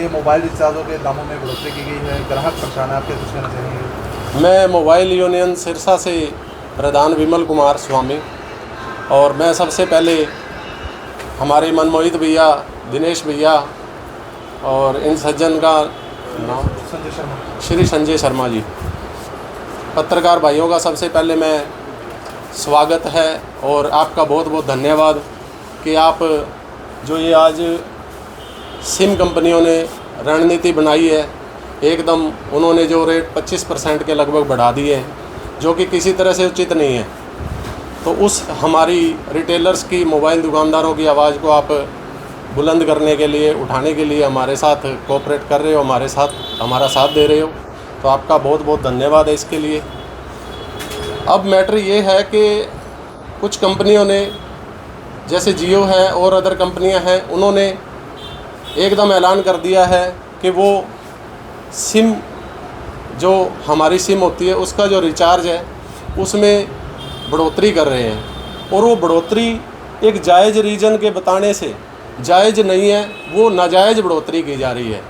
ये मोबाइल रिचार्जों के दामों में बढ़ोतरी की गई है, ग्राहक परेशान है, आपके कुछ कहना चाहेंगे? मैं मोबाइल यूनियन सिरसा से प्रधान विमल कुमार स्वामी। और मैं सबसे पहले हमारे मनमोहित भैया, दिनेश भैया और इन सज्जन का नाम संजय शर्मा। श्री संजय शर्मा जी, पत्रकार भाइयों का सबसे पहले मैं स्वागत है और आपका बहुत बहुत धन्यवाद कि आप जो ये आज सिम कंपनियों ने रणनीति बनाई है, एकदम उन्होंने जो रेट 25% के लगभग बढ़ा दिए हैं, जो कि किसी तरह से उचित नहीं है। तो उस हमारी रिटेलर्स की, मोबाइल दुकानदारों की आवाज़ को आप बुलंद करने के लिए, उठाने के लिए हमारे साथ कोऑपरेट कर रहे हो, हमारा साथ दे रहे हो, तो आपका बहुत बहुत धन्यवाद है इसके लिए। अब मैटर ये है कि कुछ कंपनियों ने, जैसे जियो है और अदर कंपनियां हैं, उन्होंने एकदम ऐलान कर दिया है कि वो सिम, जो हमारी सिम होती है उसका जो रिचार्ज है उसमें बढ़ोतरी कर रहे हैं। और वो बढ़ोतरी एक जायज़ रीज़न के बताने से जायज़ नहीं है, वो नाजायज़ बढ़ोतरी की जा रही है।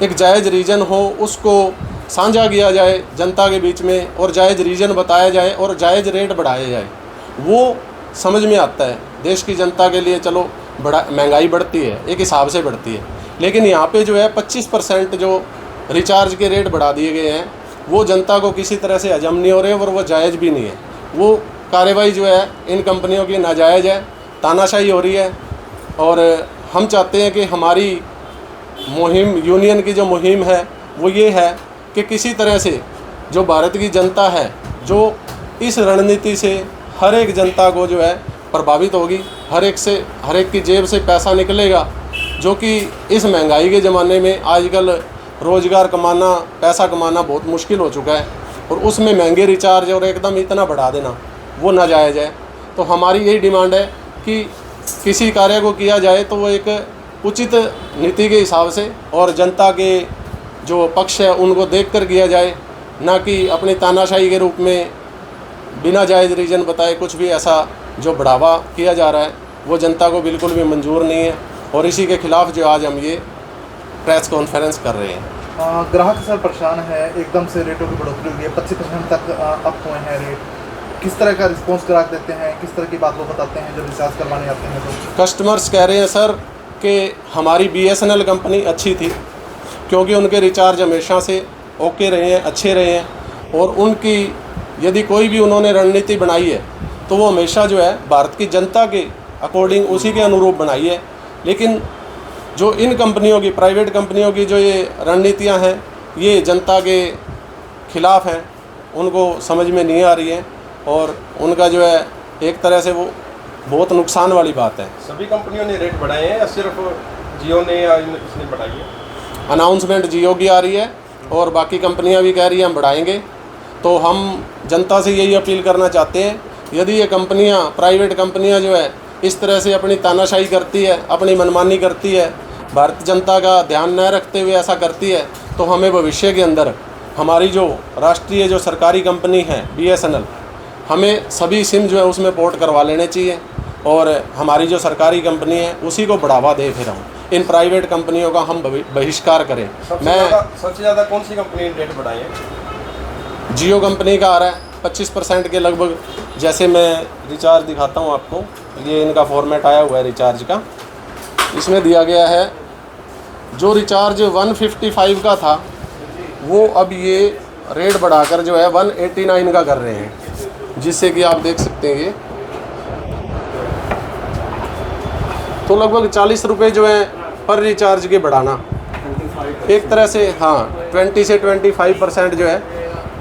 एक जायज़ रीज़न हो उसको साझा किया जाए जनता के बीच में, और जायज़ रीज़न बताया जाए और जायज़ रेट बढ़ाया जाए, वो समझ में आता है। देश की जनता के लिए चलो महंगाई बढ़ती है, एक हिसाब से बढ़ती है, लेकिन यहाँ पे जो है 25% जो रिचार्ज के रेट बढ़ा दिए गए हैं, वो जनता को किसी तरह से हजम नहीं हो रहे और वो जायज़ भी नहीं है। वो कार्रवाई जो है इन कंपनियों की नाजायज़ है, तानाशाही हो रही है। और हम चाहते हैं कि हमारी मुहिम, यूनियन की जो मुहिम है वो ये है कि किसी तरह से जो भारत की जनता है, जो इस रणनीति से हर एक जनता को जो है प्रभावित होगी, हर एक की जेब से पैसा निकलेगा, जो कि इस महंगाई के ज़माने में आजकल रोज़गार कमाना, पैसा कमाना बहुत मुश्किल हो चुका है, और उसमें महंगे रिचार्ज और एकदम इतना बढ़ा देना वो नाजायज़ है। तो हमारी यही डिमांड है कि किसी कार्य को किया जाए तो वो एक उचित नीति के हिसाब से और जनता के जो पक्ष है उनको देखकर किया जाए, ना कि अपनी तानाशाही के रूप में बिना जायज़ रीज़न बताए कुछ भी ऐसा जो बढ़ावा किया जा रहा है वो जनता को बिल्कुल भी मंजूर नहीं है। और इसी के खिलाफ जो आज हम ये प्रेस कॉन्फ्रेंस कर रहे हैं। ग्राहक सर परेशान है, एकदम से रेटों की बढ़ोतरी हुई है, 25% तक अप हुए हैं रेट। किस तरह का रिस्पॉन्स ग्राहक देते हैं, किस तरह की बात वो बताते हैं जब रिचार्ज करवाने आते हैं? तो कस्टमर्स कह रहे हैं सर कि हमारी BSNL कंपनी अच्छी थी, क्योंकि उनके रिचार्ज हमेशा से ओके रहे हैं, अच्छे रहे हैं, और उनकी यदि कोई भी उन्होंने रणनीति बनाई है तो वो हमेशा जो है भारत की जनता के अकॉर्डिंग, उसी के अनुरूप बनाई है। लेकिन जो इन कंपनियों की, प्राइवेट कंपनियों की जो ये रणनीतियां हैं, ये जनता के खिलाफ हैं, उनको समझ में नहीं आ रही है, और उनका जो है एक तरह से वो बहुत नुकसान वाली बात है। सभी कंपनियों ने रेट बढ़ाए हैं या सिर्फ जियो ने या इसने बढ़ाई है? अनाउंसमेंट जियो की आ रही है और बाकी कंपनियां भी कह रही हैं हम बढ़ाएंगे। तो हम जनता से यही अपील करना चाहते हैं, यदि ये कंपनियां, प्राइवेट कंपनियां जो है इस तरह से अपनी तानाशाही करती है, अपनी मनमानी करती है, भारतीय जनता का ध्यान न रखते हुए ऐसा करती है, तो हमें भविष्य के अंदर हमारी जो राष्ट्रीय जो सरकारी कंपनी है BSNL, हमें सभी सिम जो है उसमें पोर्ट करवा लेने चाहिए, और हमारी जो सरकारी कंपनी है उसी को बढ़ावा दे। फिर हम इन प्राइवेट कंपनियों का हम बहिष्कार करें। सबसे ज़्यादा कौन सी कंपनी ने रेट बढ़ाए हैं? जियो कंपनी का आ रहा है 25% के लगभग। जैसे मैं रिचार्ज दिखाता हूँ आपको, ये इनका फॉर्मेट आया हुआ है रिचार्ज का। इसमें दिया गया है जो रिचार्ज 155 का था वो अब ये रेट बढ़ाकर जो है 189 का कर रहे हैं, जिससे कि आप देख सकते हैं तो लगभग 40 रुपये जो है पर रिचार्ज के बढ़ाना, एक तरह से हाँ 20 से 25% जो है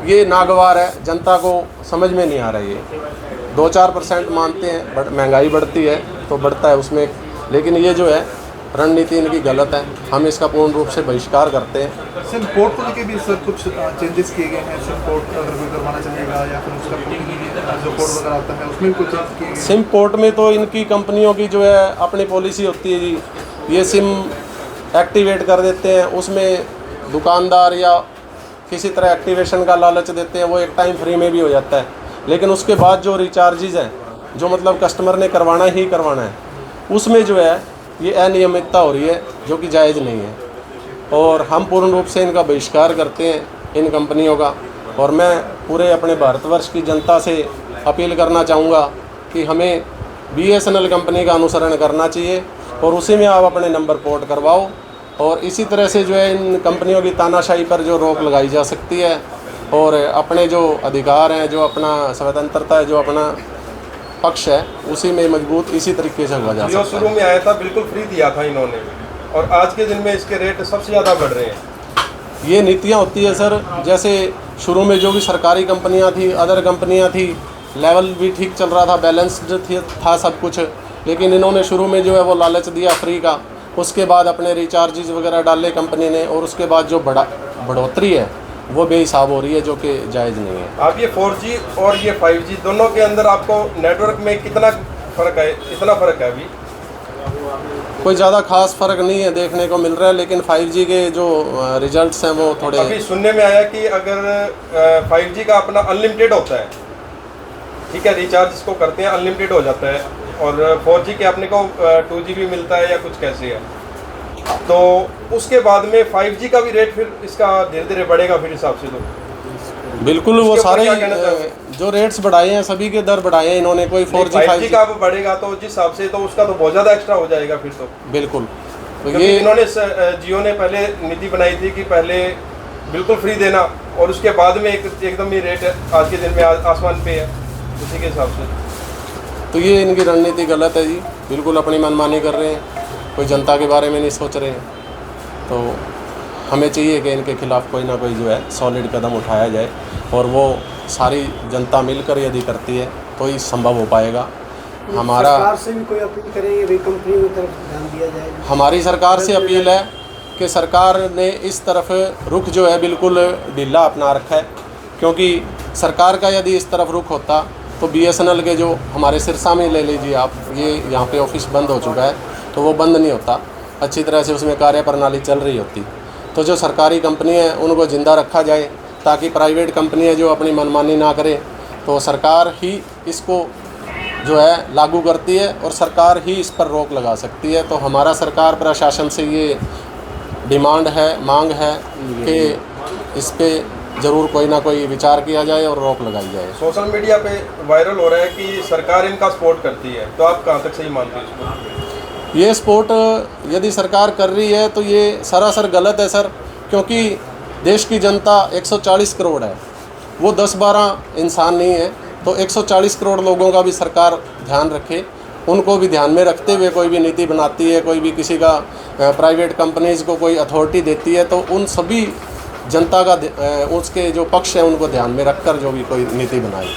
ये नागवार है। जनता को समझ में नहीं आ रहा है। ये 2-4% मानते हैं, महंगाई बढ़ती है तो बढ़ता है उसमें, लेकिन ये जो है रणनीति इनकी गलत है। हम इसका पूर्ण रूप से बहिष्कार करते हैं। सिम पोर्ट को लेकर भी सर कुछ चेंजेस किए गए हैं? सिम पोर्ट अगर कोई करवाना चाहेगा या फिर उसका जो पोर्ट वगैरह आता है उसमें भी कुछ चेंज किए गए? सिम पोर्ट में तो इनकी कंपनियों की जो है अपनी पॉलिसी होती है जी, ये सिम एक्टिवेट कर देते हैं, उसमें दुकानदार या किसी तरह एक्टिवेशन का लालच देते हैं, वो एक टाइम फ्री में भी हो जाता है, लेकिन उसके बाद जो रिचार्जेज हैं, जो मतलब कस्टमर ने करवाना ही करवाना है, उसमें जो है ये अनियमितता हो रही है, जो कि जायज़ नहीं है। और हम पूर्ण रूप से इनका बहिष्कार करते हैं, इन कंपनियों का। और मैं पूरे अपने भारतवर्ष की जनता से अपील करना चाहूँगा कि हमें BSNL कंपनी का अनुसरण करना चाहिए और उसी में आप अपने नंबर पोर्ट करवाओ। और इसी तरह से जो है इन कंपनियों की तानाशाही पर जो रोक लगाई जा सकती है और अपने जो अधिकार हैं, जो अपना स्वतंत्रता है, जो अपना पक्ष है, उसी में मजबूत इसी तरीके से हुआ जा जियो सकता शुरू है। में आया था बिल्कुल फ्री दिया था इन्होंने, और आज के दिन में इसके रेट सबसे ज़्यादा बढ़ रहे हैं। ये नीतियाँ होती है सर, जैसे शुरू में जो भी सरकारी कंपनियाँ थी, अदर कंपनियाँ थी, लेवल भी ठीक चल रहा था, बैलेंस्ड था सब कुछ, लेकिन इन्होंने शुरू में जो है वो लालच दिया फ्री का। उसके बाद अपने रिचार्जेस वगैरह डाले कंपनी ने, और उसके बाद जो बढ़ोतरी है वो बेहिसाब हो रही है, जो कि जायज़ नहीं है। आप ये 4G और ये 5G दोनों के अंदर आपको नेटवर्क में कितना फ़र्क है? इतना फ़र्क है अभी? कोई ज़्यादा खास फ़र्क नहीं है देखने को मिल रहा है, लेकिन 5G के जो रिजल्ट्स हैं वो थोड़े। अभी सुनने में आया कि अगर 5G का अपना अनलिमिटेड होता है, ठीक है, रिचार्ज इसको करते हैं अनलिमिटेड हो जाता है, और 4G के अपने को 2GB मिलता है या कुछ कैसे है, तो उसके बाद में 5G का भी रेट फिर इसका धीरे धीरे बढ़ेगा फिर हिसाब से। तो बिल्कुल वो उसके ऊपर सारे क्या कहना चाहोगे? जो रेट्स बढ़ाए हैं सभी के दर बढ़ाए हैं इन्होंने, कोई 4G 5G 5G का अब बढ़ेगा तो जिस हिसाब से, तो उसका तो बहुत ज़्यादा एक्स्ट्रा हो जाएगा फिर तो। बिल्कुल। तो क्योंकि ये इन्होंने जियो ने पहले नीति बनाई थी कि पहले बिल्कुल फ्री देना, और उसके बाद में एकदम ही रेट आज के दिन में आसमान पे है, उसी के हिसाब से। तो ये इनकी रणनीति गलत है जी, बिल्कुल अपनी मनमानी कर रहे हैं, कोई जनता के बारे में नहीं सोच रहे हैं। तो हमें चाहिए कि इनके खिलाफ़ कोई ना कोई जो है सॉलिड कदम उठाया जाए, और वो सारी जनता मिलकर यदि करती है तो ही संभव हो पाएगा। हमारा सरकार से भी कोई अपील करेंगे भाई कंपनी की तरफ ध्यान दिया जाए? हमारी सरकार से अपील है कि सरकार ने इस तरफ रुख जो है बिल्कुल ढीला अपना रखा है, क्योंकि सरकार का यदि इस तरफ रुख होता तो BSNL के जो हमारे सिरसा में ले लीजिए आप, ये यहाँ पे ऑफिस बंद हो चुका है, तो वो बंद नहीं होता, अच्छी तरह से उसमें कार्यप्रणाली चल रही होती। तो जो सरकारी कंपनी है उनको ज़िंदा रखा जाए, ताकि प्राइवेट कंपनियाँ जो अपनी मनमानी ना करें, तो सरकार ही इसको जो है लागू करती है और सरकार ही इस पर रोक लगा सकती है। तो हमारा सरकार प्रशासन से ये डिमांड है, मांग है कि इस पे ज़रूर कोई ना कोई विचार किया जाए और रोक लगाई जाए। सोशल मीडिया पे वायरल हो रहा है कि सरकार इनका सपोर्ट करती है, तो आप कहाँ तक सही मानते हैं इसको? ये सपोर्ट यदि सरकार कर रही है तो ये सरासर गलत है सर, क्योंकि देश की जनता 140 करोड़ है, वो 10-12 इंसान नहीं है। तो 140 करोड़ लोगों का भी सरकार ध्यान रखे, उनको भी ध्यान में रखते हुए कोई भी नीति बनाती है, कोई भी किसी का प्राइवेट कंपनीज़ को कोई अथॉरिटी देती है, तो उन सभी जनता का उसके जो पक्ष है उनको ध्यान में रखकर जो भी कोई नीति बनाए।